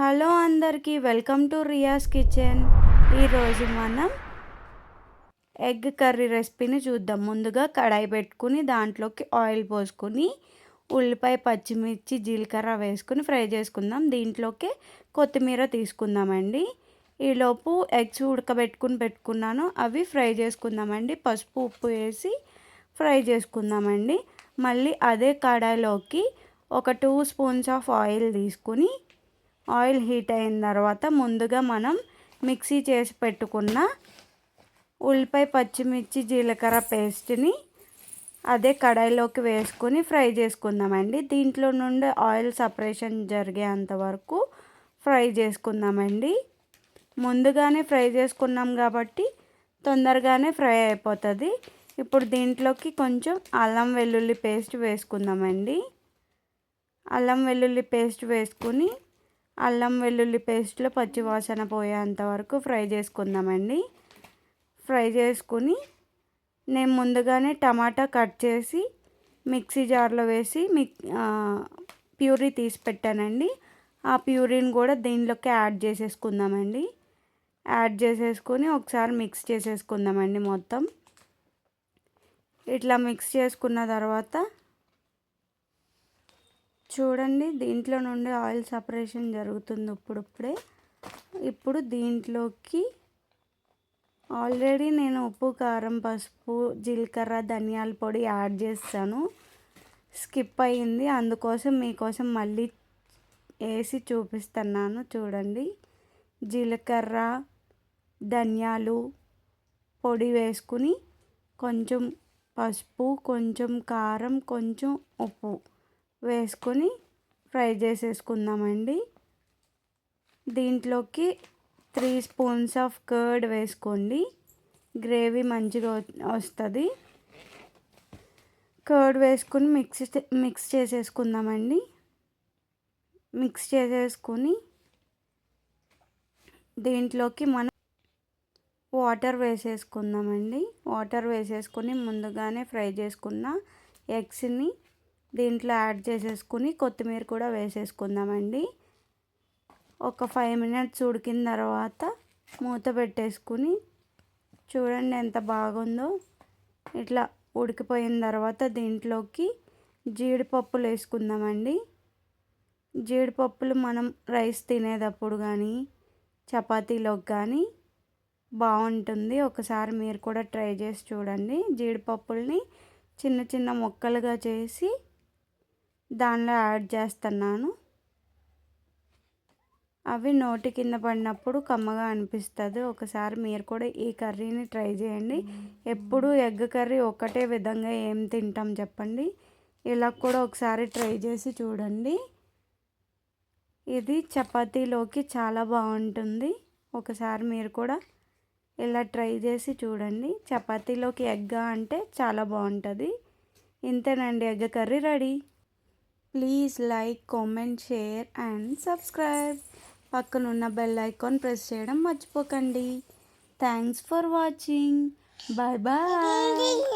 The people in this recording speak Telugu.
హలో అందరికీ వెల్కమ్ టు రియాస్ కిచెన్. ఈరోజు మనం ఎగ్ కర్రీ రెసిపీని చూద్దాం. ముందుగా కడాయి పెట్టుకుని దాంట్లోకి ఆయిల్ పోసుకొని ఉల్లిపాయ, పచ్చిమిర్చి, జీలకర్ర వేసుకుని ఫ్రై చేసుకుందాం. దీంట్లోకి కొత్తిమీర తీసుకుందామండి. ఈలోపు ఎగ్స్ పెట్టుకున్నాను, అవి ఫ్రై చేసుకుందామండి. పసుపు, ఉప్పు వేసి ఫ్రై చేసుకుందామండి. మళ్ళీ అదే కడాయిలోకి ఒక 2 స్పూన్స్ ఆఫ్ ఆయిల్ తీసుకుని ఆయిల్ హీట్ అయిన తర్వాత ముందుగా మనం మిక్సీ చేసి పెట్టుకున్న ఉల్లిపాయ, పచ్చిమిర్చి, జీలకర్ర పేస్ట్ని అదే కడాయిలోకి వేసుకొని ఫ్రై చేసుకుందామండి. దీంట్లో నుండి ఆయిల్ సపరేషన్ జరిగేంత వరకు ఫ్రై చేసుకుందామండి. ముందుగానే ఫ్రై చేసుకున్నాం కాబట్టి తొందరగానే ఫ్రై అయిపోతుంది. ఇప్పుడు దీంట్లోకి కొంచెం అల్లం వెల్లుల్లి పేస్ట్ వేసుకుందామండి. అల్లం వెల్లుల్లి పేస్ట్ వేసుకుని అల్లం వెల్లుల్లి పేస్ట్లో పచ్చివాసన పోయేంత వరకు ఫ్రై చేసుకుందామండి. ఫ్రై చేసుకుని నేను ముందుగానే టమాటా కట్ చేసి మిక్సీ జార్లో వేసి ప్యూరీ తీసి పెట్టానండి. ఆ ప్యూరీని కూడా దీనిలోకి యాడ్ చేసేసుకుందామండి. యాడ్ చేసేసుకొని ఒకసారి మిక్స్ చేసేసుకుందామండి. మొత్తం ఇట్లా మిక్స్ చేసుకున్న తర్వాత చూడండి, దీంట్లో నుండి ఆయిల్ సపరేషన్ జరుగుతుంది ఇప్పుడిప్పుడే. ఇప్పుడు దీంట్లోకి ఆల్రెడీ నేను ఉప్పు, కారం, పసుపు, జీలకర్ర, ధనియాల పొడి యాడ్ చేస్తాను. స్కిప్ అయ్యింది, అందుకోసం మీకోసం మళ్ళీ వేసి చూపిస్తున్నాను. చూడండి, జీలకర్ర, ధనియాలు పొడి వేసుకుని కొంచెం పసుపు, కొంచెం కారం, కొంచెం ఉప్పు వేసుకొని ఫ్రై చేసేసుకుందామండి. దీంట్లోకి 3 స్పూన్స్ ఆఫ్ కర్డ్ వేసుకోండి, గ్రేవీ మంచిగా వస్తుంది. కర్డ్ వేసుకుని మిక్స్ చేసేసుకుందామండి. మిక్స్ చేసేసుకుని దీంట్లోకి మనం వాటర్ వేసేసుకుందామండి. వాటర్ వేసేసుకుని ముందుగానే ఫ్రై చేసుకున్న ఎగ్స్ని దీంట్లో యాడ్ చేసేసుకుని కొత్తిమీర కూడా వేసేసుకుందామండి. ఒక 5 మినిట్స్ ఉడికిన తర్వాత మూత పెట్టేసుకుని చూడండి ఎంత బాగుందో. ఇట్లా ఉడికిపోయిన తర్వాత దీంట్లోకి జీడిపప్పులు వేసుకుందామండి. జీడిపప్పులు మనం రైస్ తినేటప్పుడు కానీ చపాతీలోకి కానీ బాగుంటుంది. ఒకసారి మీరు కూడా ట్రై చేసి చూడండి. జీడిపప్పుల్ని చిన్న చిన్న ముక్కలుగా చేసి దానిలో యాడ్ చేస్తున్నాను. అవి నోటి కింద పడినప్పుడు కమ్మగా అనిపిస్తుంది. ఒకసారి మీరు కూడా ఈ కర్రీని ట్రై చేయండి. ఎప్పుడు ఎగ్ కర్రీ ఒకటే విధంగా ఏం తింటాం చెప్పండి. ఇలా కూడా ఒకసారి ట్రై చేసి చూడండి. ఇది చపాతీలోకి చాలా బాగుంటుంది. ఒకసారి మీరు కూడా ఇలా ట్రై చేసి చూడండి. చపాతీలోకి ఎగ్ అంటే చాలా బాగుంటుంది. ఇంతేనండి, egg curry ready. Please like, comment, share and subscribe. పక్కనున్న బెల్ ఐకాన్ ప్రెస్ చేయడం మర్చిపోకండి. Thanks for watching. Bye bye.